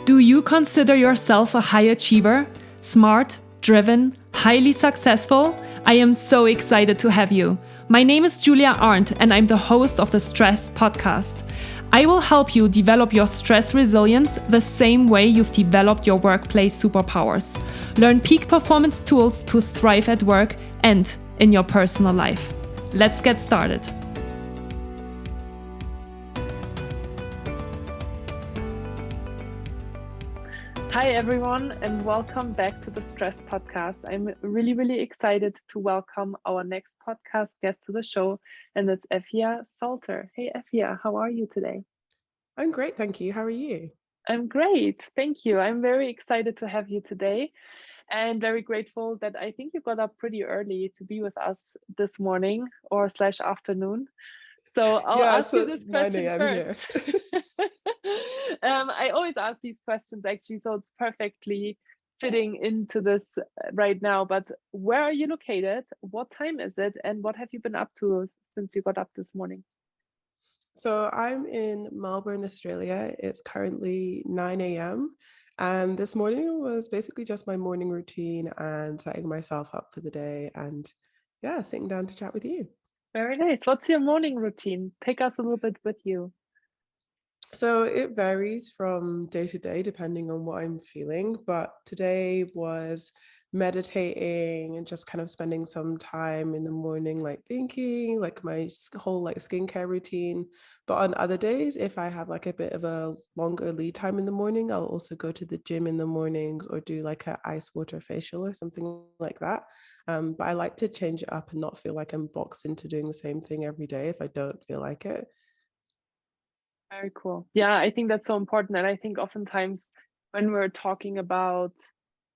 Do you consider yourself a high achiever? Smart, driven, highly successful? I am so excited to have you. My name is Julia Arndt and I'm the host of the Stress podcast. I will help you develop your stress resilience the same way you've developed your workplace superpowers. Learn peak performance tools to thrive at work and in your personal life. Let's get started. Hi, everyone, and welcome back to the Stress podcast. I'm really excited to welcome our next podcast guest to the show, and it's Efia Salter. Hey, Efia, how are you today? I'm great, thank you. How are you? I'm great, thank you. I'm very excited to have you today and very grateful that I think you got up pretty early to be with us this morning or slash afternoon. So I'll Yeah, ask you so this 9 question a.m. here. first. I always ask these questions actually, so it's perfectly fitting into this right now. But where are you located? What time is it? And what have you been up to since you got up this morning? So I'm in Melbourne, Australia. It's currently 9 a.m. And this morning was basically just my morning routine and setting myself up for the day and yeah, sitting down to chat with you. Very nice. What's your morning routine? Take us a little bit with you. So it varies from day to day depending on what I'm feeling. But today was meditating and just kind of spending some time in the morning, like thinking, like my whole like skincare routine. But on other days, if I have like a bit of a longer lead time in the morning, I'll also go to the gym in the mornings or do like a ice water facial or something like that. But I like to change it up and not feel like I'm boxed into doing the same thing every day if I don't feel like it. Very cool. Yeah, I think that's so important. And I think oftentimes when we're talking about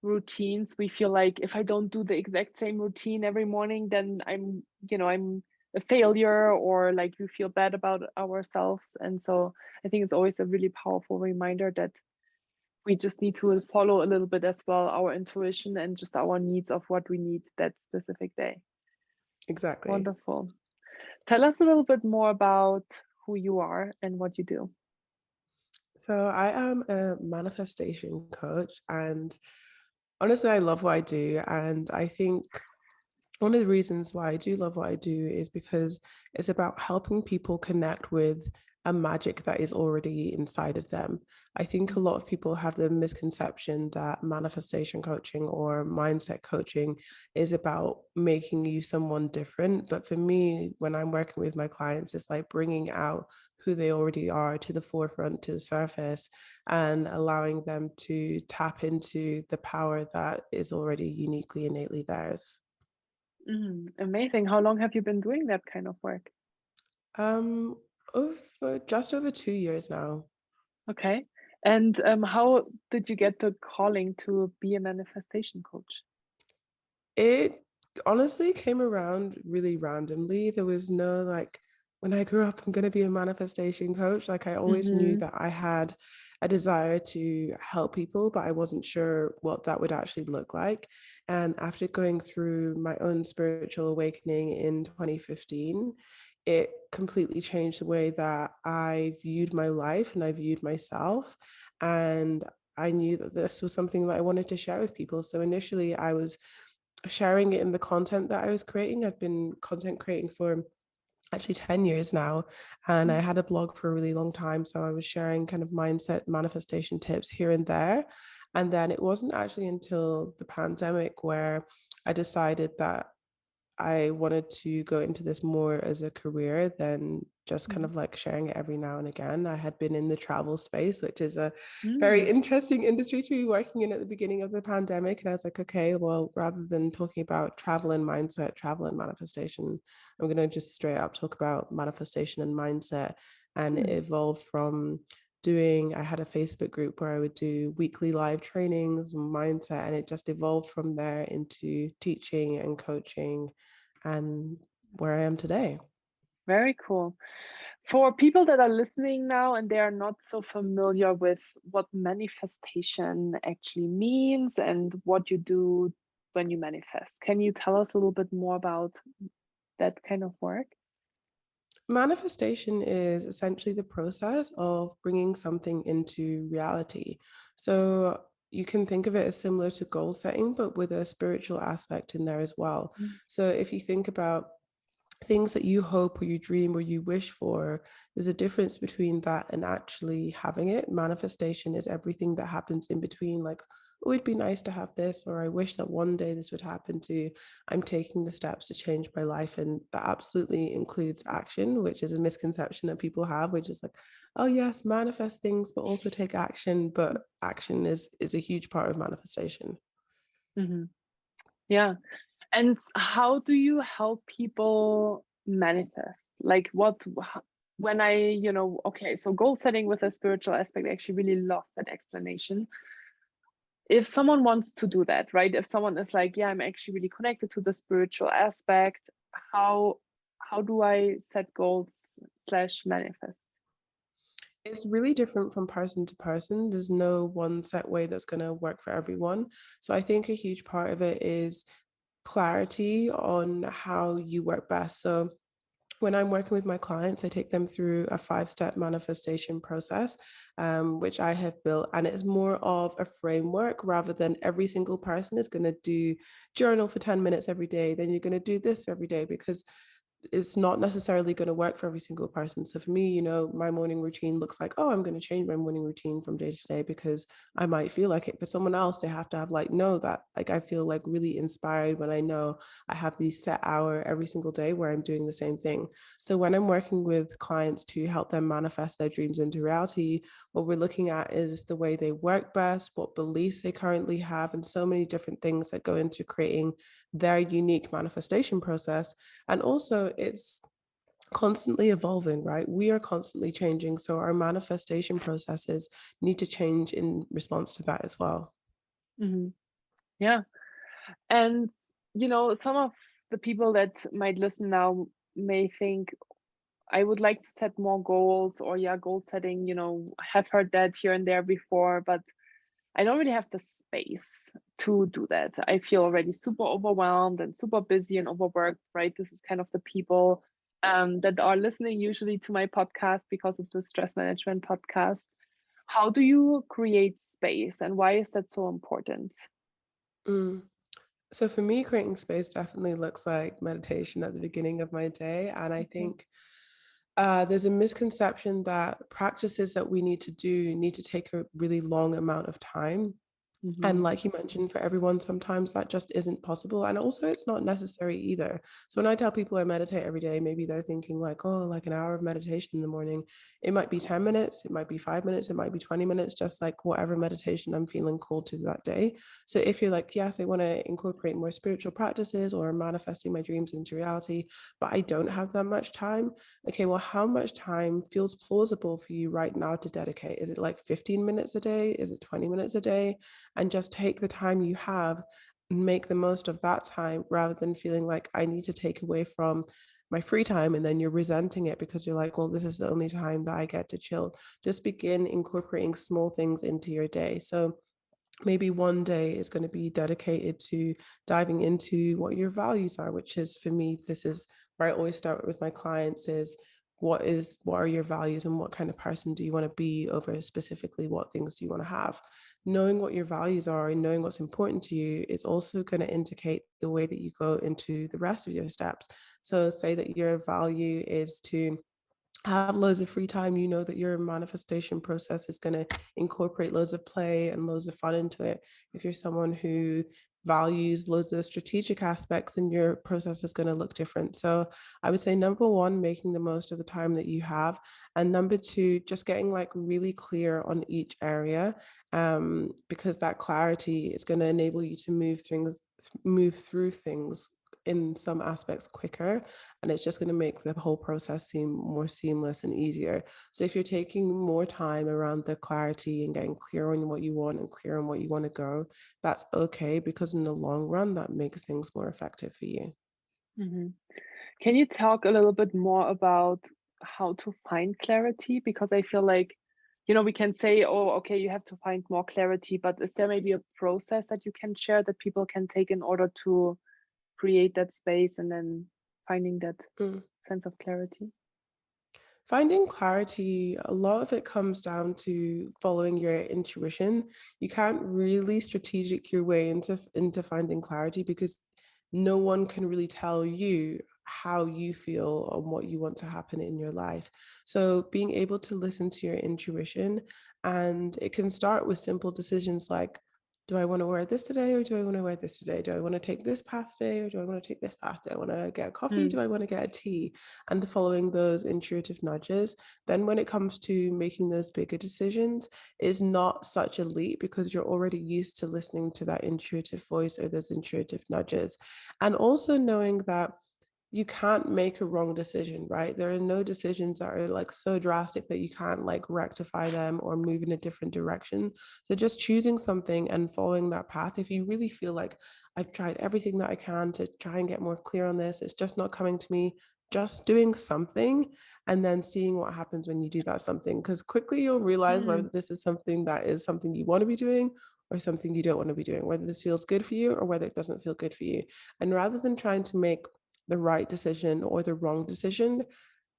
routines, we feel like if I don't do the exact same routine every morning, then I'm a failure or like we feel bad about ourselves. And so I think it's always a really powerful reminder that we just need to follow a little bit as well our intuition and just our needs of what we need that specific day. Exactly. Wonderful. Tell us a little bit more about who you are and what you do. So I am a manifestation coach and honestly I love what I do and I think one of the reasons why I do love what I do is because it's about helping people connect with a magic that is already inside of them. I think a lot of people have the misconception that manifestation coaching or mindset coaching is about making you someone different. But for me, when I'm working with my clients, it's like bringing out who they already are to the forefront, to the surface, and allowing them to tap into the power that is already uniquely, innately theirs. Amazing. How long have you been doing that kind of work? Um, over just over 2 years now. Okay. And how did you get the calling to be a manifestation coach? It honestly came around really randomly. There was no like, when I grew up, I'm going to be a manifestation coach. Like, I always knew Mm-hmm. that I had a desire to help people, but I wasn't sure what that would actually look like. And after going through my own spiritual awakening in 2015, it completely changed the way that I viewed my life and I viewed myself. And I knew that this was something that I wanted to share with people. So initially, I was sharing it in the content that I was creating. I've been content creating for actually 10 years now. And I had a blog for a really long time. So I was sharing kind of mindset manifestation tips here and there. And then it wasn't actually until the pandemic where I decided that I wanted to go into this more as a career than just kind of like sharing it every now and again. I had been in the travel space, which is a very Mm-hmm. interesting industry to be working in at the beginning of the pandemic. And I was like, okay, well, rather than talking about travel and mindset, travel and manifestation, I'm going to just straight up talk about manifestation and mindset. And it evolved from I had a Facebook group where I would do weekly live trainings, mindset, and it just evolved from there into teaching and coaching and where I am today. Very cool. For people that are listening now and they are not so familiar with what manifestation actually means and what you do when you manifest, can you tell us a little bit more about that kind of work? Manifestation is essentially the process of bringing something into reality. So you can think of it as similar to goal setting, but with a spiritual aspect in there as well. Mm. So if you think about things that you hope or you dream or you wish for, there's a difference between that and actually having it. Manifestation is everything that happens in between, like, oh, it'd be nice to have this, or I wish that one day this would happen, to I'm taking the steps to change my life. And that absolutely includes action, which is a misconception that people have, which is like, oh yes, manifest things, but also take action. But action is a huge part of manifestation. Mhm. Yeah. And how do you help people manifest? Like when okay, so goal setting with a spiritual aspect, I actually really love that explanation. If someone wants to do that, right? If someone is like, yeah, I'm actually really connected to the spiritual aspect, how how do I set goals slash manifest? It's really different from person to person. There's no one set way that's going to work for everyone. So I think a huge part of it is clarity on how you work best. So when I'm working with my clients, I take them through a 5-step manifestation process, which I have built. And it's more of a framework rather than every single person is going to do journal for 10 minutes every day. Then you're going to do this every day, because it's not necessarily going to work for every single person. So for me, my morning routine looks like, oh, I'm going to change my morning routine from day to day because I might feel like it. For someone else, they have to have like, know that like I feel like really inspired when I know I have these set hour every single day where I'm doing the same thing. So when I'm working with clients to help them manifest their dreams into reality, what we're looking at is the way they work best, what beliefs they currently have, and so many different things that go into creating their unique manifestation process. And also, it's constantly evolving, right? We are constantly changing. So our manifestation processes need to change in response to that as well. Mhm. Yeah. And some of the people that might listen now may think, I would like to set more goals, or yeah, goal setting, have heard that here and there before, but I don't really have the space to do that. I feel already super overwhelmed and super busy and overworked, right? This is kind of the people that are listening usually to my podcast because it's a stress management podcast. How do you create space, and why is that so important? Mm. So for me, creating space definitely looks like meditation at the beginning of my day. And I Okay. think there's a misconception that practices that we need to do need to take a really long amount of time. And Hmm. like you mentioned, for everyone, sometimes that just isn't possible. And also, it's not necessary either. So when I tell people I meditate every day, maybe they're thinking like, oh, like an hour of meditation in the morning. It might be 10 minutes, it might be 5 minutes, it might be 20 minutes, just like whatever meditation I'm feeling called to that day. So if you're like, yes, I want to incorporate more spiritual practices or manifesting my dreams into reality, but I don't have that much time. Okay, well, how much time feels plausible for you right now to dedicate? Is it like 15 minutes a day? Is it 20 minutes a day? And just take the time you have, make the most of that time rather than feeling like I need to take away from my free time and then you're resenting it because you're like, well, this is the only time that I get to chill. Just begin incorporating small things into your day. So maybe one day is going to be dedicated to diving into what your values are, which is, for me, this is where I always start with my clients, is what are your values and what kind of person do you want to be, over specifically what things do you want to have. Knowing what your values are and knowing what's important to you is also going to indicate the way that you go into the rest of your steps. So say that your value is to have loads of free time, you know that your manifestation process is going to incorporate loads of play and loads of fun into it. If you're someone who values loads of strategic aspects, then your process is going to look different. So I would say, number one, making the most of the time that you have, and number two, just getting like really clear on each area, because that clarity is going to enable you to move through things in some aspects quicker, and it's just going to make the whole process seem more seamless and easier. So if you're taking more time around the clarity and getting clear on what you want and clear on what you want to go, that's okay, because in the long run that makes things more effective for you. Hmm. Can you talk a little bit more about how to find clarity? Because I feel like, we can say, oh, okay, you have to find more clarity, but is there maybe a process that you can share that people can take in order to create that space and then finding that Mm. sense of clarity? Finding clarity, a lot of it comes down to following your intuition. You can't really strategic your way into finding clarity because no one can really tell you how you feel and what you want to happen in your life. So being able to listen to your intuition, and it can start with simple decisions like, do I want to wear this today or do I want to wear this today? Do I want to take this path today or do I want to take this path? Do I want to get a coffee? Mm, Do I want to get a tea? And following those intuitive nudges. Then when it comes to making those bigger decisions, it's not such a leap because you're already used to listening to that intuitive voice or those intuitive nudges. And also knowing that you can't make a wrong decision, right? There are no decisions that are like so drastic that you can't like rectify them or move in a different direction. So just choosing something and following that path, if you really feel like I've tried everything that I can to try and get more clear on this, it's just not coming to me, just doing something and then seeing what happens when you do that something. Because quickly you'll realize whether mm, this is something that is something you want to be doing or something you don't want to be doing, whether this feels good for you or whether it doesn't feel good for you. And rather than trying to make the right decision or the wrong decision,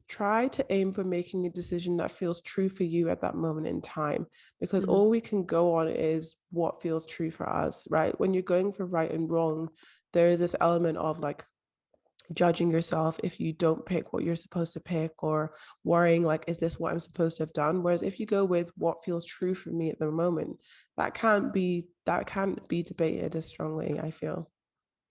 try to aim for making a decision that feels true for you at that moment in time, because mm, all we can go on is what feels true for us, right? When you're going for right and wrong, there is this element of like judging yourself if you don't pick what you're supposed to pick or worrying like, is this what I'm supposed to have done? Whereas if you go with what feels true for me at the moment, that can't be debated as strongly, I feel.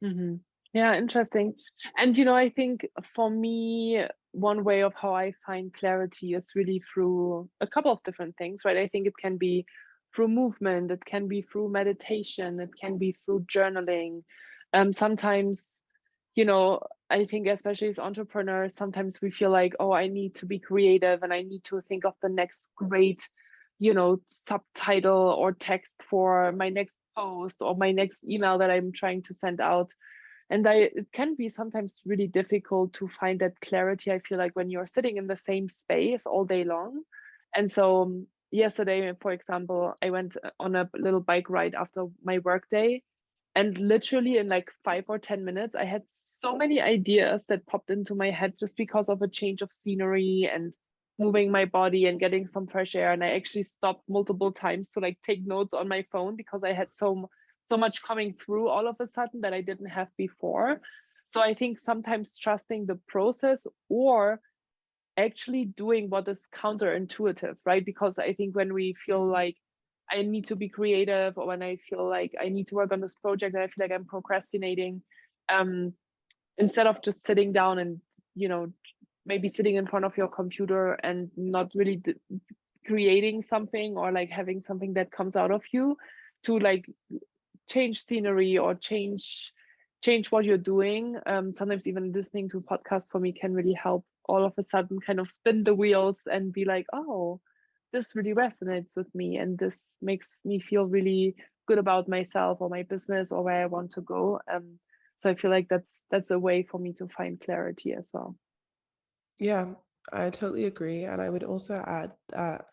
hmm. Yeah, interesting. And I think for me, one way of how I find clarity is really through a couple of different things, right? I think it can be through movement, it can be through meditation, it can be through journaling. Sometimes, you know, I think especially as entrepreneurs, sometimes we feel like, oh, I need to be creative and I need to think of the next great, subtitle or text for my next post or my next email that I'm trying to send out. And it can be sometimes really difficult to find that clarity. I feel like when you're sitting in the same space all day long. And so yesterday, for example, I went on a little bike ride after my work day. And literally in like 5 or 10 minutes, I had so many ideas that popped into my head just because of a change of scenery and moving my body and getting some fresh air. And I actually stopped multiple times to like take notes on my phone because I had so much coming through all of a sudden that I didn't have before. So I think sometimes trusting the process or actually doing what is counterintuitive, right? Because I think when we feel like I need to be creative or when I feel like I need to work on this project and I feel like I'm procrastinating, um, instead of just sitting down and, you know, maybe sitting in front of your computer and not really creating something or like having something that comes out of you, to like change scenery or change what you're doing. Sometimes even listening to a podcast for me can really help all of a sudden kind of spin the wheels and be like, oh, this really resonates with me and this makes me feel really good about myself or my business or where I want to go. So I feel like that's a way for me to find clarity as well. Yeah, I totally agree. And I would also add that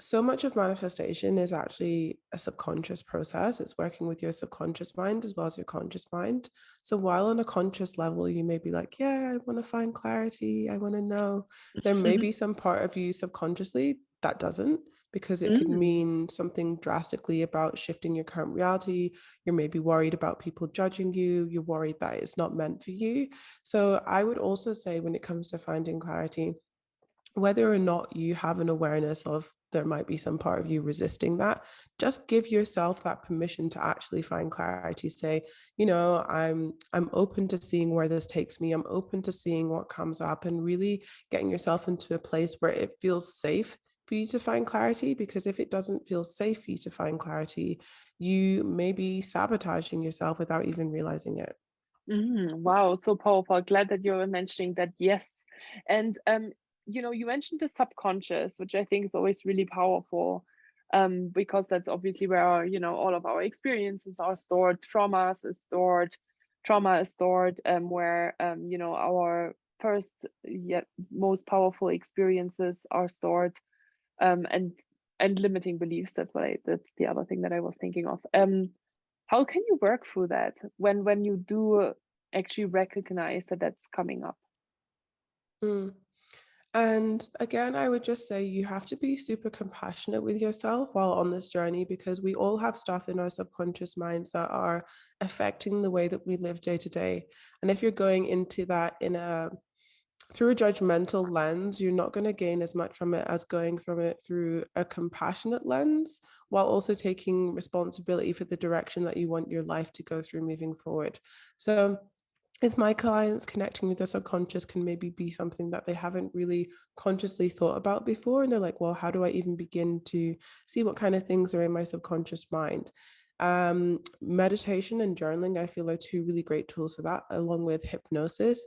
so much of manifestation is actually a subconscious process. It's working with your subconscious mind as well as your conscious mind. So while on a conscious level, you may be like, yeah, I want to find clarity. I want to know. There may be some part of you subconsciously that doesn't, because it could Mm, mean something drastically about shifting your current reality. You're maybe worried about people judging you. You're worried that it's not meant for you. So I would also say when it comes to finding clarity, whether or not you have an awareness of there might be some part of you resisting that, just give yourself that permission to actually find clarity. Say, I'm open to seeing where this takes me. I'm open to seeing what comes up and really getting yourself into a place where it feels safe for you to find clarity. Because if it doesn't feel safe for you to find clarity, you may be sabotaging yourself without even realizing it. wow, so powerful. Glad that you're mentioning that. Yes. And you mentioned the subconscious, which I think is always really powerful. Because that's obviously where, all of our experiences are stored, trauma is stored, where our first yet most powerful experiences are stored, and limiting beliefs. That's the other thing that I was thinking of. How can you work through that when you do actually recognize that that's coming up? Mm. And again, I would just say you have to be super compassionate with yourself while on this journey, because we all have stuff in our subconscious minds that are affecting the way that we live day to day. And if you're going into that in a through a judgmental lens, you're not going to gain as much from it as going from it through a compassionate lens, while also taking responsibility for the direction that you want your life to go through moving forward. So with my clients, connecting with their subconscious can maybe be something that they haven't really consciously thought about before. And they're like, well, how do I even begin to see what kind of things are in my subconscious mind? Meditation and journaling, I feel, are two really great tools for that, along with hypnosis.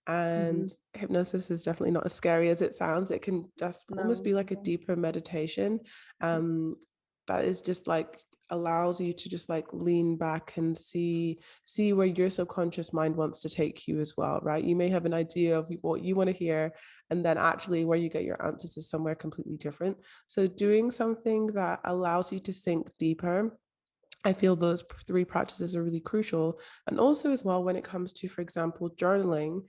Hmm. And hypnosis is definitely not as scary as it sounds. It can just almost No. be like a deeper meditation. Um, that is just like allows you to just like lean back and see where your subconscious mind wants to take you as well, right? You may have an idea of what you want to hear, and then actually where you get your answers is somewhere completely different. So doing something that allows you to sink deeper, I feel those three practices are really crucial. And also as well, when it comes to, for example, journaling,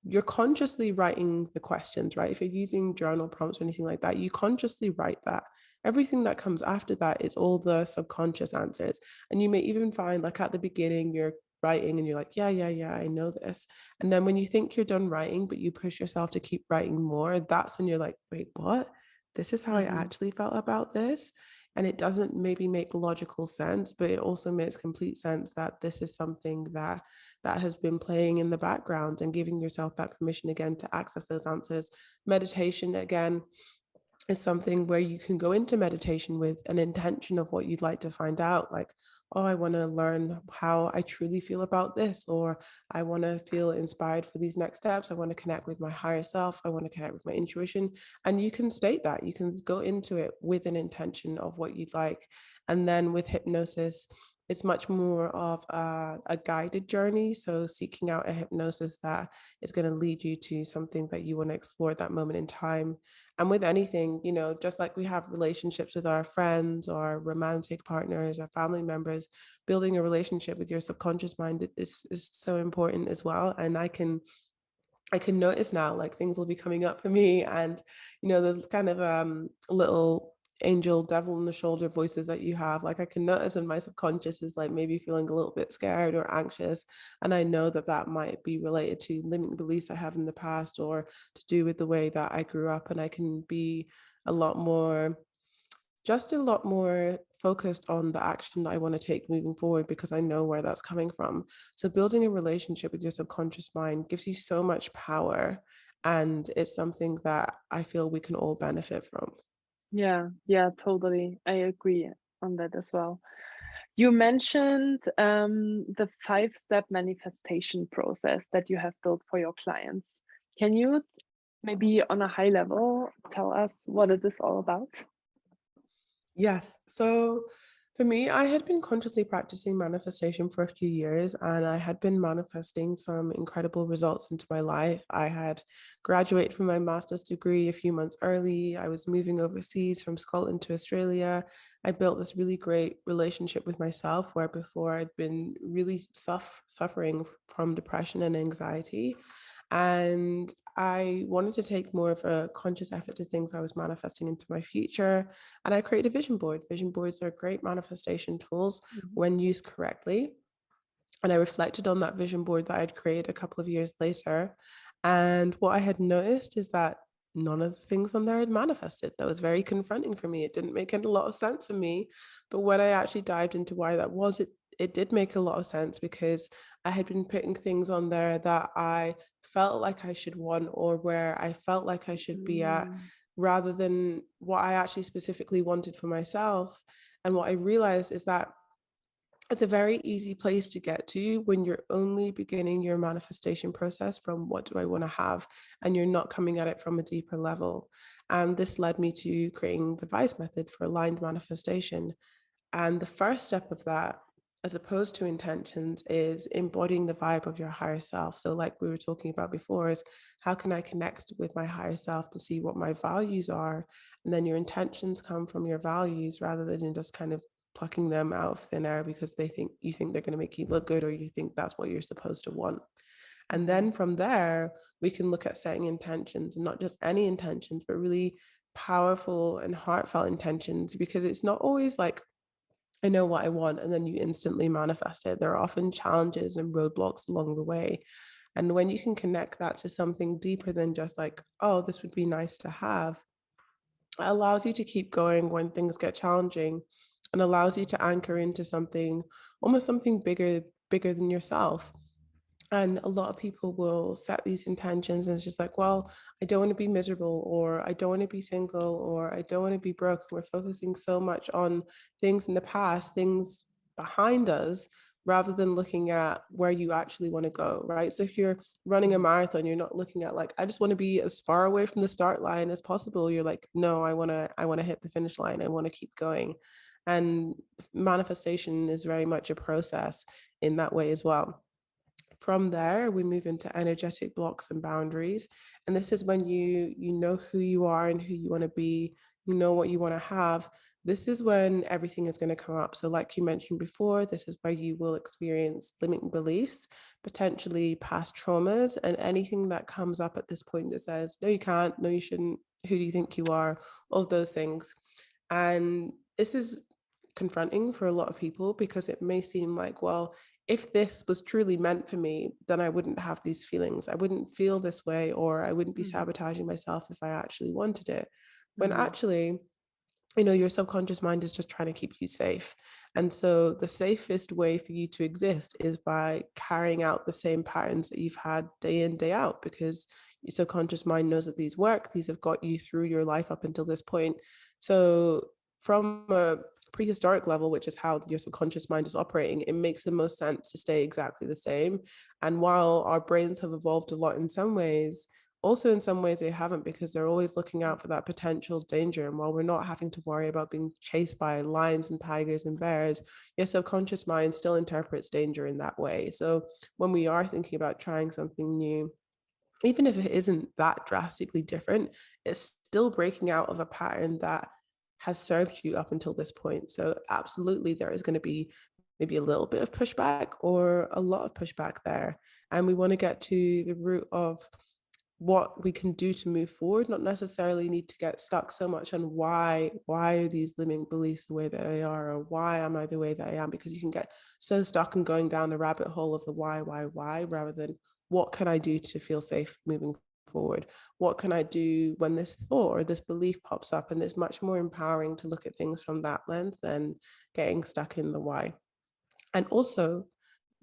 you're consciously writing the questions, right? If you're using journal prompts or anything like that, you consciously write that. Everything that comes after that is all the subconscious answers. And you may even find, like, at the beginning, you're writing and you're like, yeah, I know this. And then when you think you're done writing, but you push yourself to keep writing more, that's when you're like, wait, what? This is how I Hmm. actually felt about this. And it doesn't maybe make logical sense, but it also makes complete sense that this is something that has been playing in the background, and giving yourself that permission again to access those answers. Meditation, again, is something where you can go into meditation with an intention of what you'd like to find out. Like, oh, I want to learn how I truly feel about this, or I want to feel inspired for these next steps. I want to connect with my higher self. I want to connect with my intuition. And you can state that. You can go into it with an intention of what you'd like. And then with hypnosis, it's much more of a guided journey. So seeking out a hypnosis that is going to lead you to something that you want to explore at that moment in time. And with anything, just like we have relationships with our friends or romantic partners or family members, building a relationship with your subconscious mind is so important as well. And I can notice now, like, things will be coming up for me, and there's kind of little angel devil in the shoulder voices that you have. Like, I can notice when my subconscious is like maybe feeling a little bit scared or anxious, and I know that that might be related to limiting beliefs I have in the past, or to do with the way that I grew up. And I can be a lot more just a lot more focused on the action that I want to take moving forward, because I know where that's coming from. So building a relationship with your subconscious mind gives you so much power, and it's something that I feel we can all benefit from. Yeah, yeah, totally. I agree on that as well. You mentioned the five-step manifestation process that you have built for your clients. Can you maybe on a high level tell us what it is all about? Yes. So for me, I had been consciously practicing manifestation for a few years, and I had been manifesting some incredible results into my life. I had graduated from my master's degree a few months early. I was moving overseas from Scotland to Australia. I built this really great relationship with myself, where before I'd been really suffering from depression and anxiety. And I wanted to take more of a conscious effort to things I was manifesting into my future, and I created a vision board. Vision boards are great manifestation tools Mhm. when used correctly. And I reflected on that vision board that I'd created a couple of years later. And what I had noticed is that none of the things on there had manifested. That was very confronting for me. It didn't make a lot of sense for me. But when I actually dived into why that was, it did make a lot of sense, because I had been putting things on there that I felt like I should want, or where I felt like I should be at, Mm. rather than what I actually specifically wanted for myself. And what I realized is that it's a very easy place to get to when you're only beginning your manifestation process from what do I want to have, and you're not coming at it from a deeper level. And this led me to creating the V.I.B.E.S method for aligned manifestation. And the first step of that, as opposed to intentions, is embodying the vibe of your higher self. So, like we were talking about before, is how can I connect with my higher self to see what my values are? And then your intentions come from your values, rather than just kind of plucking them out of thin air because you think they're going to make you look good, or you think that's what you're supposed to want. And then from there, we can look at setting intentions, and not just any intentions, but really powerful and heartfelt intentions, because it's not always like, I know what I want, and then you instantly manifest it. There are often challenges and roadblocks along the way. And when you can connect that to something deeper than just like, oh, this would be nice to have, it allows you to keep going when things get challenging, and allows you to anchor into something, almost something bigger than yourself. And a lot of people will set these intentions and it's just like, well, I don't want to be miserable, or I don't want to be single, or I don't want to be broke. We're focusing so much on things in the past, things behind us, rather than looking at where you actually want to go, right? So if you're running a marathon, you're not looking at like, I just want to be as far away from the start line as possible. You're like, no, I want to hit the finish line. I want to keep going. And manifestation is very much a process in that way as well. From there, we move into energetic blocks and boundaries. And this is when you know who you are and who you want to be, you know what you want to have. This is when everything is going to come up. So, like you mentioned before, this is where you will experience limiting beliefs, potentially past traumas, and anything that comes up at this point that says, no, you can't, no, you shouldn't, who do you think you are, all of those things. And this is confronting for a lot of people, because it may seem like, well, if this was truly meant for me, then I wouldn't have these feelings. I wouldn't feel this way, or I wouldn't be Mm-hmm. sabotaging myself if I actually wanted it. When Mm-hmm. actually, your subconscious mind is just trying to keep you safe. And so the safest way for you to exist is by carrying out the same patterns that you've had day in, day out, because your subconscious mind knows that these work, these have got you through your life up until this point. So from a prehistoric level, which is how your subconscious mind is operating, it makes the most sense to stay exactly the same. And while our brains have evolved a lot in some ways, also in some ways they haven't, because they're always looking out for that potential danger. And while we're not having to worry about being chased by lions and tigers and bears, your subconscious mind still interprets danger in that way. So when we are thinking about trying something new, even if it isn't that drastically different, it's still breaking out of a pattern that has served you up until this point. So absolutely there is going to be maybe a little bit of pushback or a lot of pushback there. And we want to get to the root of what we can do to move forward, not necessarily need to get stuck so much on why are these limiting beliefs the way that they are, or why am I the way that I am, because you can get so stuck in going down the rabbit hole of the why, rather than what can I do to feel safe moving forward? What can I do when this thought or this belief pops up? And it's much more empowering to look at things from that lens than getting stuck in the why. And also,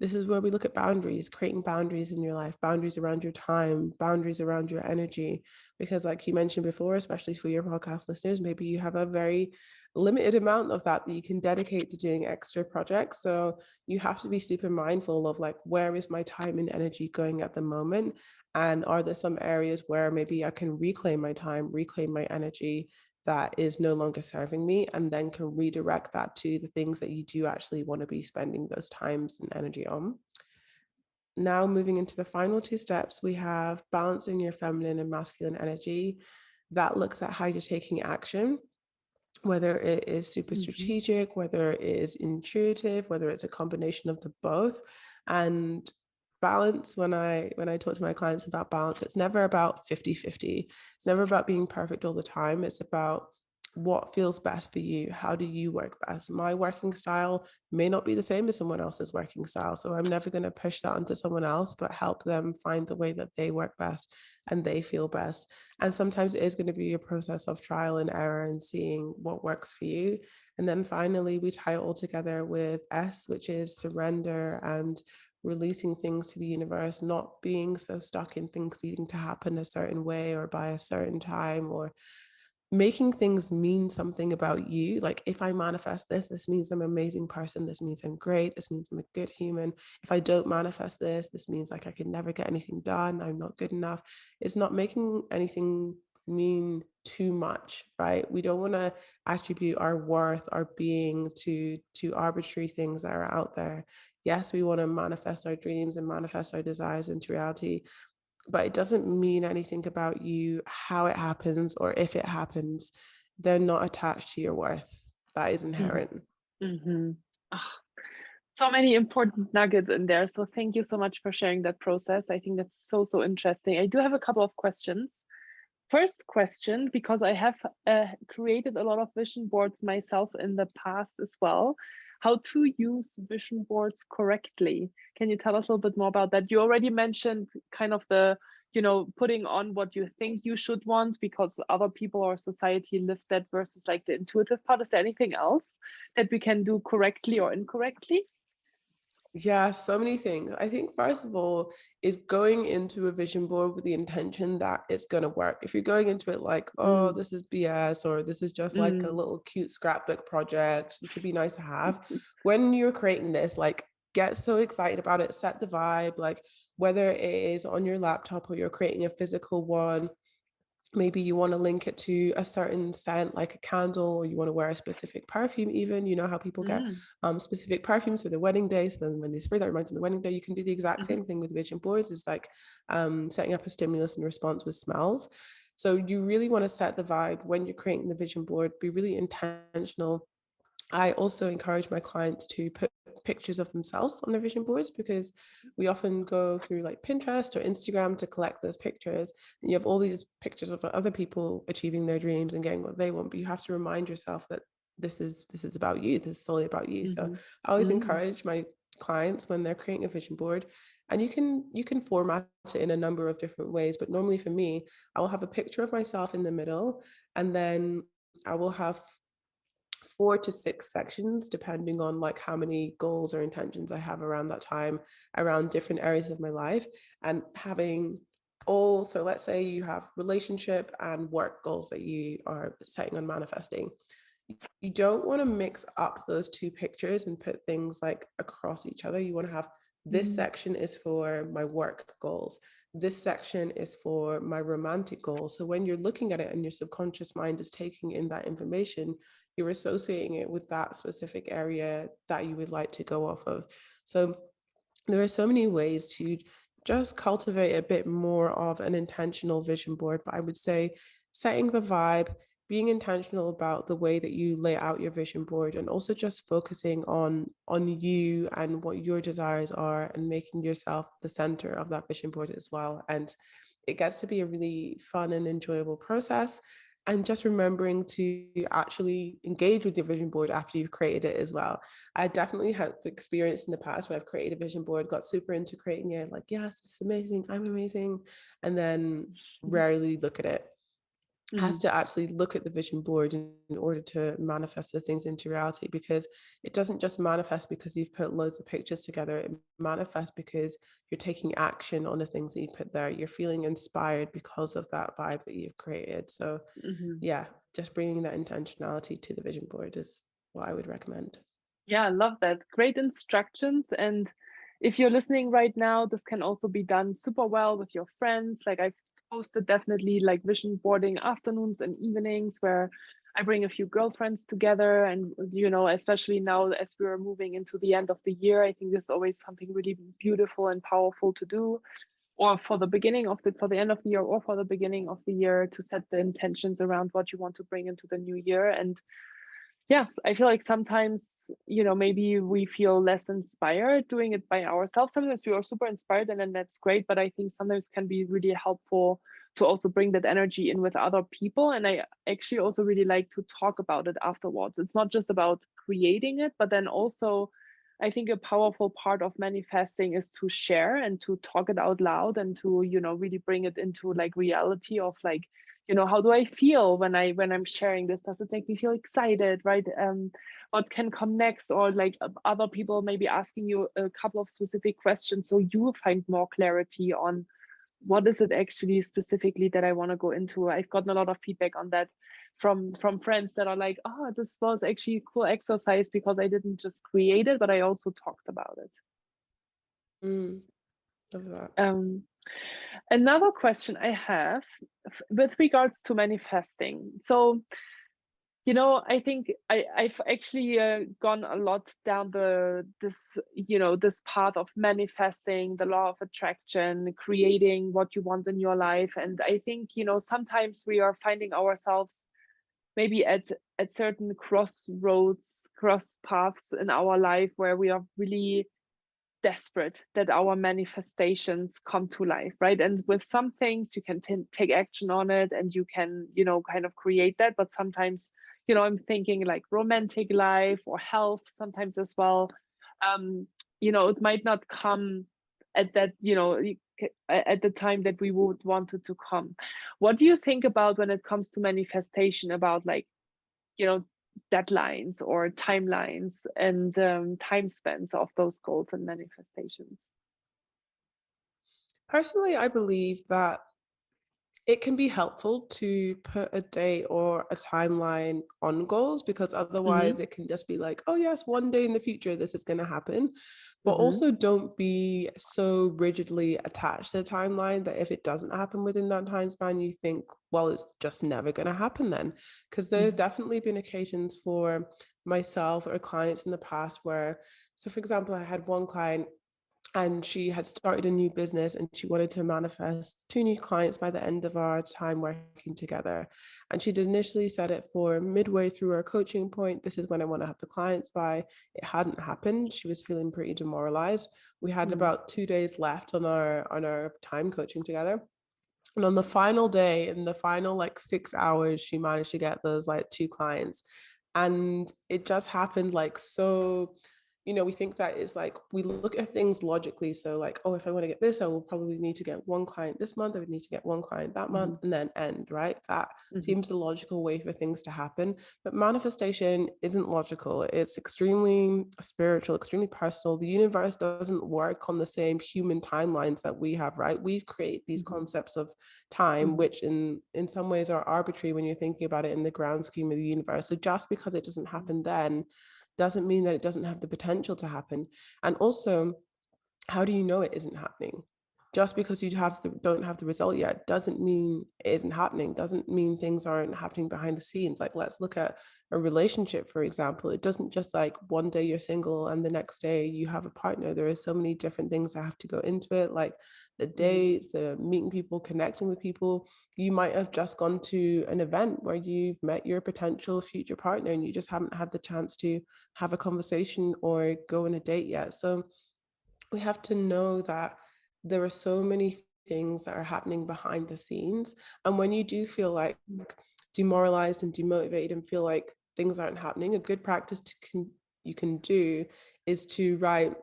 this is where we look at boundaries, creating boundaries in your life, boundaries around your time, boundaries around your energy. Because, like you mentioned before, especially for your podcast listeners, maybe you have a very limited amount of that you can dedicate to doing extra projects. So you have to be super mindful of like, where is my time and energy going at the moment? And are there some areas where maybe I can reclaim my time, reclaim my energy, that is no longer serving me, and then can redirect that to the things that you do actually want to be spending those times and energy on. Now, moving into the final two steps, we have balancing your feminine and masculine energy. That looks at how you're taking action, whether it is super Mm-hmm. strategic, whether it is intuitive, whether it's a combination of the both. And balance, when I talk to my clients about balance, it's never about 50-50. It's never about being perfect all the time. It's about what feels best for you. How do you work best? My working style may not be the same as someone else's working style, so I'm never going to push that onto someone else, but help them find the way that they work best and they feel best. And sometimes it is going to be a process of trial and error and seeing what works for you. And then finally, we tie it all together with S, which is surrender and releasing things to the universe, not being so stuck in things needing to happen a certain way or by a certain time, or making things mean something about you. Like, if I manifest this, this means I'm an amazing person. This means I'm great. This means I'm a good human. If I don't manifest this, this means like I can never get anything done. I'm not good enough. It's not making anything mean too much, right? We don't want to attribute our worth, our being to arbitrary things that are out there. Yes, we want to manifest our dreams and manifest our desires into reality, but it doesn't mean anything about you, how it happens, or if it happens. They're not attached to your worth. That is Mm-hmm. inherent. Mm-hmm. So many important nuggets in there. So thank you so much for sharing that process. I think that's so, so interesting. I do have a couple of questions. First question, because I have created a lot of vision boards myself in the past as well. How to use vision boards correctly? Can you tell us a little bit more about that? You already mentioned kind of the, putting on what you think you should want because other people or society live that versus like the intuitive part. Is there anything else that we can do correctly or incorrectly? Yeah, so many things. I think first of all is going into a vision board with the intention that it's going to work. If you're going into it like, oh, Mm, this is BS, or this is just like a mm, little cute scrapbook project, this would be nice to have. When you're creating this, like get so excited about it, set the vibe, like whether it is on your laptop or you're creating a physical one. Maybe you want to link it to a certain scent like a candle, or you want to wear a specific perfume. Even you know how people get mm, specific perfumes for their wedding day, so then when they spray that reminds them of the wedding day. You can do the exact mhm, same thing with vision boards. It's like setting up a stimulus and response with smells. So you really want to set the vibe when you're creating the vision board. Be really intentional. I also encourage my clients to put pictures of themselves on their vision boards, because we often go through like Pinterest or Instagram to collect those pictures. And you have all these pictures of other people achieving their dreams and getting what they want, but you have to remind yourself that this is about you. This is solely about you. So mhm, I always mm, encourage my clients when they're creating a vision board, and you can format it in a number of different ways. But normally for me, I will have a picture of myself in the middle, and then I will have 4 to 6 sections depending on like how many goals or intentions I have around that time, around different areas of my life. And having all, so let's say you have relationship and work goals that you are setting on manifesting. You don't want to mix up those two pictures and put things like across each other. You want to have, this mm, section is for my work goals, this section is for my romantic goals. So when you're looking at it and your subconscious mind is taking in that information, you're associating it with that specific area that you would like to go off of. So there are so many ways to just cultivate a bit more of an intentional vision board. But I would say setting the vibe, being intentional about the way that you lay out your vision board, and also just focusing on you and what your desires are, and making yourself the center of that vision board as well. And it gets to be a really fun and enjoyable process. And just remembering to actually engage with your vision board after you've created it as well. I definitely have experienced in the past where I've created a vision board, got super into creating it, like, yes, it's amazing, I'm amazing, and then rarely look at it. Has mm, to actually look at the vision board in order to manifest those things into reality, because it doesn't just manifest because you've put loads of pictures together. It manifests because you're taking action on the things that you put there. You're feeling inspired because of that vibe that you've created. So mhm. yeah, just bringing that intentionality to the vision board is what I would recommend. Yeah, I love that. Great instructions. And if you're listening right now, this can also be done super well with your friends. Like I've posted definitely like vision boarding afternoons and evenings where I bring a few girlfriends together. And, especially now as we're moving into the end of the year, I think this is always something really beautiful and powerful to do. Or for the end of the year, or for the beginning of the year, to set the intentions around what you want to bring into the new year. And yes, I feel like sometimes, maybe we feel less inspired doing it by ourselves. Sometimes we are super inspired and then that's great. But I think sometimes can be really helpful to also bring that energy in with other people. And I actually also really like to talk about it afterwards. It's not just about creating it, but then also I think a powerful part of manifesting is to share and to talk it out loud and to, really bring it into like reality of like, how do I feel when I'm sharing this? Does it make me feel excited, right? What can come next? Or like other people maybe asking you a couple of specific questions so you find more clarity on what is it actually specifically that I want to go into. I've gotten a lot of feedback on that from friends that are like, oh, this was actually a cool exercise because I didn't just create it, but I also talked about it. Mm, love that. Um, Another question I have with regards to manifesting. So I think I've actually gone a lot down this path of manifesting the law of attraction, creating what you want in your life. And I think, sometimes we are finding ourselves maybe at certain crossroads, cross paths in our life where we are really desperate that our manifestations come to life, right? And with some things you can take action on it and you can, kind of create that. But sometimes, I'm thinking like romantic life or health sometimes as well. It might not come at that, at the time that we would want it to come. What do you think about when it comes to manifestation, about like, you know, deadlines or timelines and time spans of those goals and manifestations? Personally, I believe that it can be helpful to put a date or a timeline on goals, because Mm-hmm. otherwise it can just be like, oh yes, one day in the future this is going to happen. But Mm-hmm. also don't be so rigidly attached to the timeline that if it doesn't happen within that time span, you think, well, it's just never going to happen then. Because there's Mm-hmm. definitely been occasions for myself or clients in the past where, so for example, I had one client and she had started a new business and she wanted to manifest two new clients by the end of our time working together. And she'd initially set it for midway through our coaching point, this is when I want to have the clients by. It hadn't happened. She was feeling pretty demoralized. We had about 2 days left on our time coaching together. And on the final day, in the final like 6 hours, she managed to get those like two clients. And it just happened like so, we think that it's like we look at things logically. So, like, oh, if I want to get this, I will probably need to get one client this month. I would need to get one client that Mm-hmm. month and then end, right? That Mm-hmm. seems the logical way for things to happen. But manifestation isn't logical. It's extremely spiritual, extremely personal. The universe doesn't work on the same human timelines that we have, right? We create these Mm-hmm. concepts of time, Mm-hmm. which in some ways are arbitrary when you're thinking about it in the grand scheme of the universe. So just because it doesn't happen then doesn't mean that it doesn't have the potential to happen. And also, how do you know it isn't happening? Just because don't have the result yet doesn't mean it isn't happening, doesn't mean things aren't happening behind the scenes. Like, let's look at a relationship, for example. It doesn't just like one day you're single and the next day you have a partner. There are so many different things that have to go into it, like the Mm-hmm. dates, the meeting people, connecting with people. You might have just gone to an event where you've met your potential future partner and you just haven't had the chance to have a conversation or go on a date yet. So we have to know that there are so many things that are happening behind the scenes. And when you do feel like demoralized and demotivated and feel like things aren't happening, a good practice you can do is to write,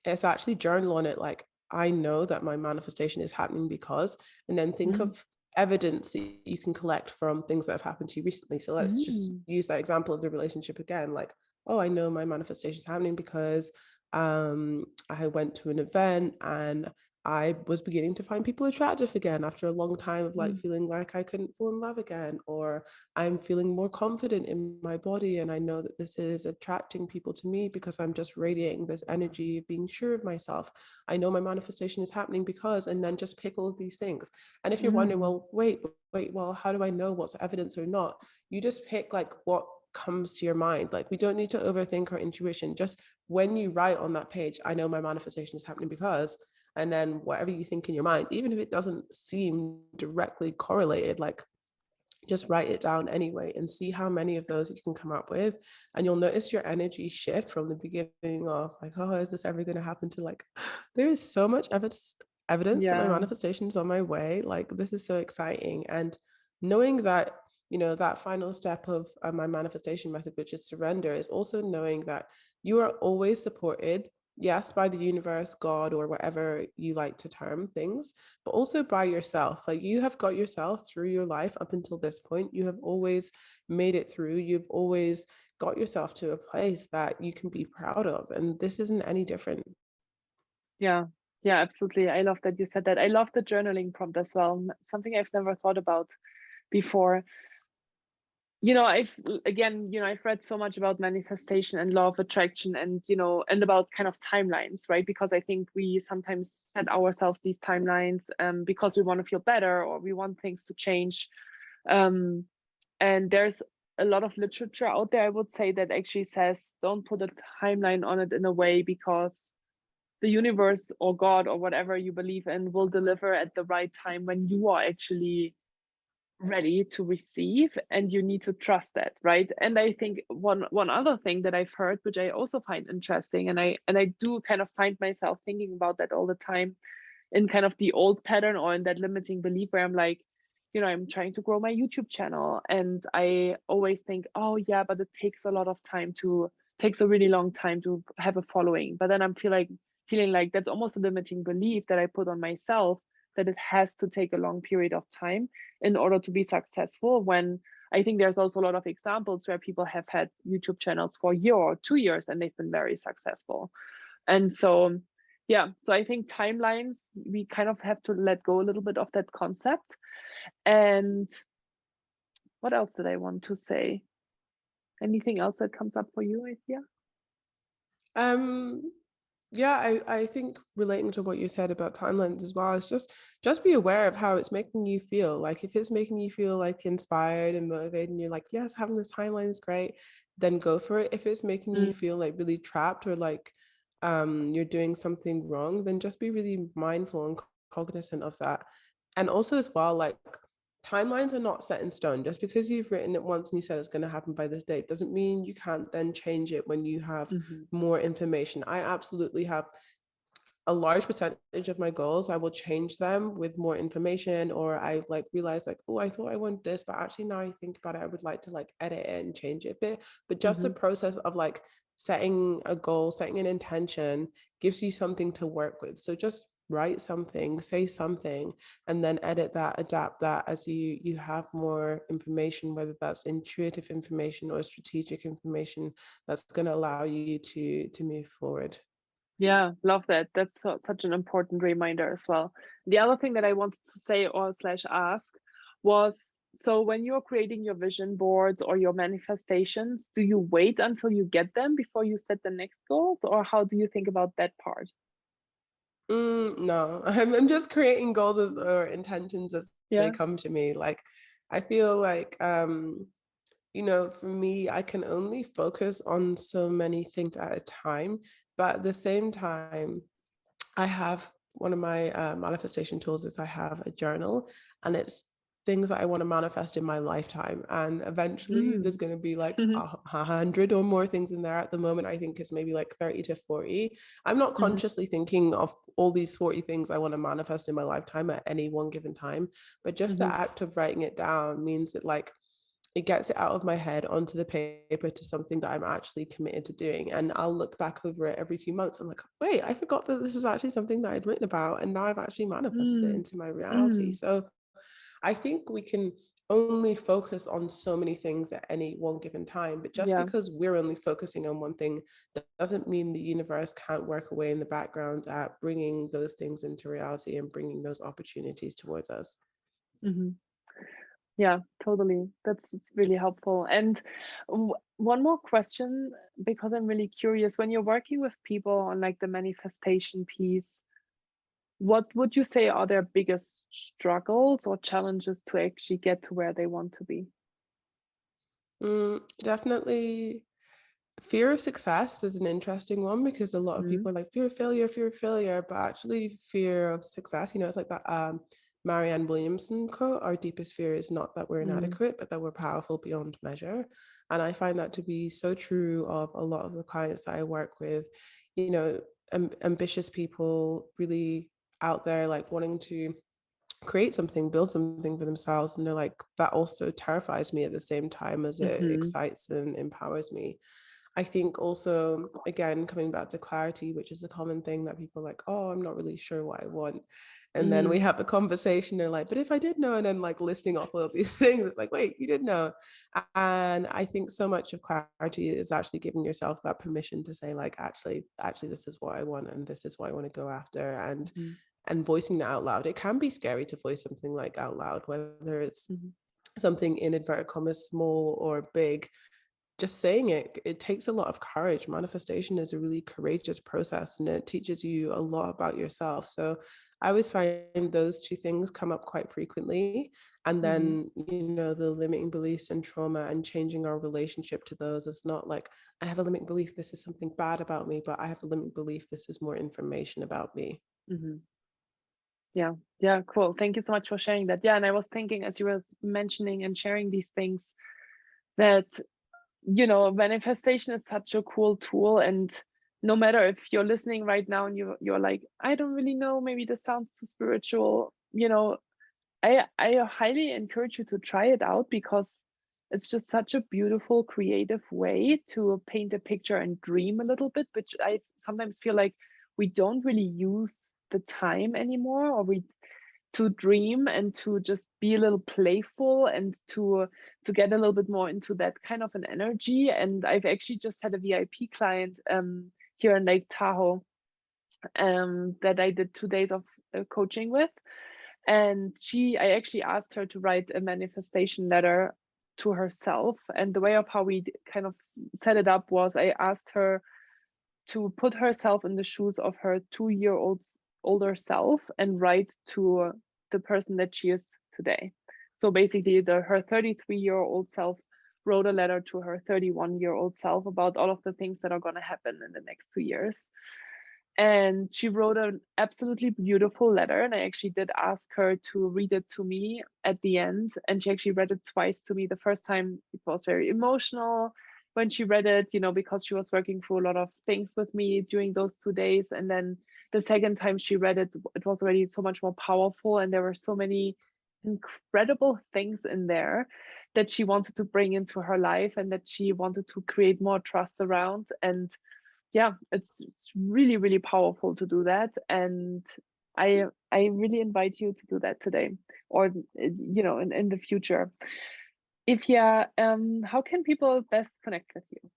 it's actually journal on it, like, I know that my manifestation is happening because, and then think of evidence that you can collect from things that have happened to you recently. So let's just Mm-hmm. use that example of the relationship again. Like, oh, I know my manifestation is happening because I went to an event and I was beginning to find people attractive again after a long time of like feeling like I couldn't fall in love again, or I'm feeling more confident in my body and I know that this is attracting people to me because I'm just radiating this energy of being sure of myself. I know my manifestation is happening because, and then just pick all of these things. And if you're wondering, Mm-hmm. well, wait, well, how do I know what's evidence or not? You just pick like what comes to your mind. Like, we don't need to overthink our intuition. Just when you write on that page, I know my manifestation is happening because, and then whatever you think in your mind, even if it doesn't seem directly correlated, like, just write it down anyway and see how many of those you can come up with. And you'll notice your energy shift from the beginning of like, oh, is this ever going to happen, to like, there is so much evidence that my Yeah. manifestation is on my way. Like, this is so exciting. And knowing that, that final step of my manifestation method, which is surrender, is also knowing that you are always supported, yes, by the universe, God, or whatever you like to term things, but also by yourself. Like, you have got yourself through your life up until this point. You have always made it through. You've always got yourself to a place that you can be proud of. And this isn't any different. Yeah. Yeah, absolutely. I love that you said that. I love the journaling prompt as well. Something I've never thought about before. I've read so much about manifestation and law of attraction, and and about kind of timelines, right? Because I think we sometimes set ourselves these timelines because we want to feel better or we want things to change. um, and there's a lot of literature out there, I would say, that actually says don't put a timeline on it in a way, because the universe or God or whatever you believe in will deliver at the right time when you are actually ready to receive, and you need to trust that, right? And I think one other thing that I've heard, which I also find interesting, and I do kind of find myself thinking about that all the time, in kind of the old pattern or in that limiting belief where I'm like, I'm trying to grow my YouTube channel and I always think, oh yeah, but it takes a lot of time to takes a really long time to have a following. But then I'm feeling like that's almost a limiting belief that I put on myself, that it has to take a long period of time in order to be successful, when I think there's also a lot of examples where people have had YouTube channels for a year or 2 years and they've been very successful. And so, yeah, so I think timelines, we kind of have to let go a little bit of that concept. And what else did I want to say? Anything else that comes up for you, Ifia? Um, yeah, I think relating to what you said about timelines as well is just be aware of how it's making you feel. Like if it's making you feel like inspired and motivated and you're like, yes, having this timeline is great, then go for it. If it's making you Mm, feel like really trapped or like you're doing something wrong, then just be really mindful and cognizant of that. And also as well, like timelines are not set in stone. Just because you've written it once and you said it's going to happen by this date doesn't mean you can't then change it when you have mhm, more information. I absolutely have a large percentage of my goals, I will change them with more information, or I like realize like, oh, I thought I wanted this, but actually now I think about it, I would like to like edit it and change it a bit. But just the mhm, process of like setting a goal, setting an intention gives you something to work with. So just write something, say something, and then edit that, adapt that as you have more information, whether that's intuitive information or strategic information that's going to allow you to move forward. yeah, love that. That's such an important reminder as well. The other thing that I wanted to say or slash ask was, so when you're creating your vision boards or your manifestations, do you wait until you get them before you set the next goals, or how do you think about that part? No, I'm just creating goals as or intentions as they Yeah. come to me. Like, I feel like, for me, I can only focus on so many things at a time. But at the same time, I have one of my manifestation tools is I have a journal, and it's things that I want to manifest in my lifetime. And eventually there's Mm. going to be like 100 or more things in there. At the moment, I think it's maybe like 30 to 40. I'm not Mhm, consciously thinking of all these 40 things I want to manifest in my lifetime at any one given time. But just the mhm, act of writing it down means that like it gets it out of my head onto the paper to something that I'm actually committed to doing. And I'll look back over it every few months. I'm like, wait, I forgot that this is actually something that I'd written about. And now I've actually manifested it mm, into my reality. mm. So I think we can only focus on so many things at any one given time. But just Yeah. because we're only focusing on one thing, that doesn't mean the universe can't work away in the background at bringing those things into reality and bringing those opportunities towards us. Mhm. Yeah, totally. That's really helpful. And one more question, because I'm really curious, when you're working with people on like the manifestation piece, what would you say are their biggest struggles or challenges to actually get to where they want to be? Definitely fear of success is an interesting one because a lot of Mm, people are like fear of failure, but actually fear of success, it's like that Marianne Williamson quote, our deepest fear is not that we're mm, inadequate, but that we're powerful beyond measure. And I find that to be so true of a lot of the clients that I work with, you know, ambitious people really out there like wanting to create something, build something for themselves. And they're like, that also terrifies me at the same time as it mhm, excites and empowers me. I think also, again, coming back to clarity, which is a common thing that people are like, oh, I'm not really sure what I want. And then we mhm, have a conversation, they're like, but if I did know, and then like listing off all of these things, it's like, wait, you did know. And I think so much of clarity is actually giving yourself that permission to say, like, actually, this is what I want, and this is what I want to go after. mhm, And voicing that out loud. It can be scary to voice something like out loud, whether it's mhm, something in inverted commas small or big. Just saying it takes a lot of courage. Manifestation is a really courageous process, and it teaches you a lot about yourself. So I always find those two things come up quite frequently. And mhm, then, the limiting beliefs and trauma and changing our relationship to those. It's not like I have a limiting belief this is something bad about me, but I have a limiting belief this is more information about me. mhm. Yeah. Yeah. Cool. Thank you so much for sharing that. Yeah. And I was thinking as you were mentioning and sharing these things that, manifestation is such a cool tool. And no matter if you're listening right now and you're like, I don't really know, maybe this sounds too spiritual, I highly encourage you to try it out because it's just such a beautiful, creative way to paint a picture and dream a little bit, which I sometimes feel like we don't really use the time anymore, or we to dream and to just be a little playful and to get a little bit more into that kind of an energy. And I've actually just had a VIP client here in Lake Tahoe that I did 2 days of coaching with. And I actually asked her to write a manifestation letter to herself. And the way of how we kind of set it up was I asked her to put herself in the shoes of her 2-year-old older self and write to the person that she is today. So basically, her 33-year-old self wrote a letter to her 31-year-old self about all of the things that are going to happen in the next 2 years. And she wrote an absolutely beautiful letter. And I actually did ask her to read it to me at the end. And she actually read it twice to me. The first time it was very emotional when she read it, because she was working through a lot of things with me during those 2 days. And then the second time she read it, it was already so much more powerful. And there were so many incredible things in there that she wanted to bring into her life and that she wanted to create more trust around. And yeah, it's really, really powerful to do that. And I really invite you to do that today, or in the future. If yeah, how can people best connect with you?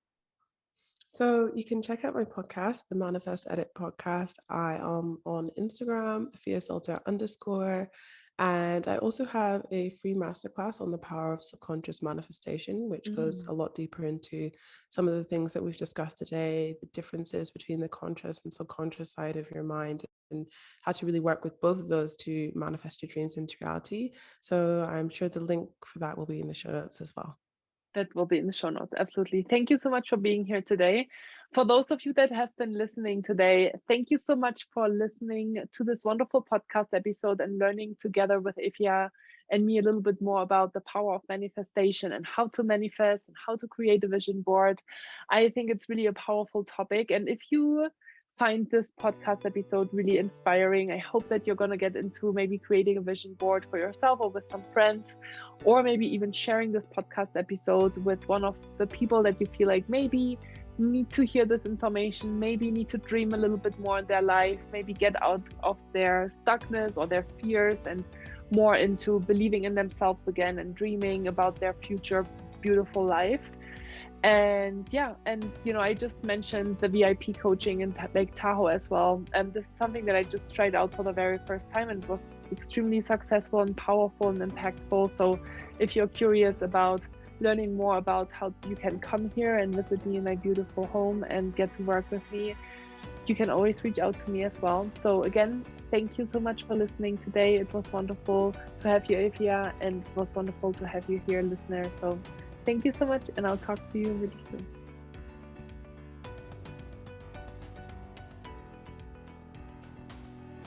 So you can check out my podcast, the Manifest Edit podcast. I am on Instagram, Efia_, and I also have a free masterclass on the power of subconscious manifestation, which goes a Mm, lot deeper into some of the things that we've discussed today, the differences between the conscious and subconscious side of your mind, and how to really work with both of those to manifest your dreams into reality. So I'm sure the link for that will be in the show notes as well. that will be in the show notes. Absolutely. Thank you so much for being here today. For those of you that have been listening today, thank you so much for listening to this wonderful podcast episode and learning together with Efia and me a little bit more about the power of manifestation and how to manifest and how to create a vision board. I think it's really a powerful topic. And if you find this podcast episode really inspiring, I hope that you're going to get into maybe creating a vision board for yourself or with some friends, or maybe even sharing this podcast episode with one of the people that you feel like maybe need to hear this information, maybe need to dream a little bit more in their life, maybe get out of their stuckness or their fears and more into believing in themselves again and dreaming about their future beautiful life. And yeah, and I just mentioned the VIP coaching in Lake Tahoe as well. And this is something that I just tried out for the very first time and it was extremely successful and powerful and impactful. So if you're curious about learning more about how you can come here and visit me in my beautiful home and get to work with me, you can always reach out to me as well. So again, thank you so much for listening today. It was wonderful to have you, Efia, and it was wonderful to have you here, listener. So thank you so much, and I'll talk to you really soon.